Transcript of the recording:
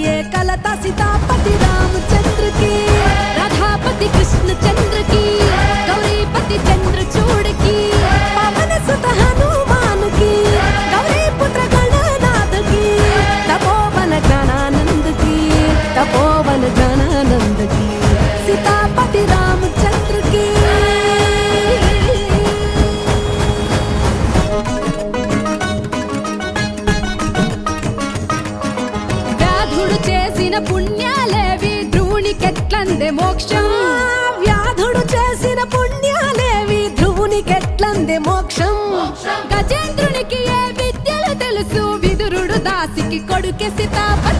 ये कलता सीतापति रामचंद्र की, राधापति कृष्ण चंद्र की, गौरीपति चंद्र चूड़ की, पवन सुत हनुमान की, गौरी पुत्र गणनाथ की, तपोवन गणानंद की, तपोवन गणानंद की, सीतापति रामचंद्र की। వ్యాధుడు చేసిన పుణ్యాలేవి ధ్రువునికెట్లందే మోక్షం, వ్యాధుడు చేసిన పుణ్యాలేవి ధ్రువునికెట్లందే మోక్షం, గజేంద్రునికి ఏ విద్యలు తెలుసు విదురుడు దాసికి కొడుకే సీతాపతి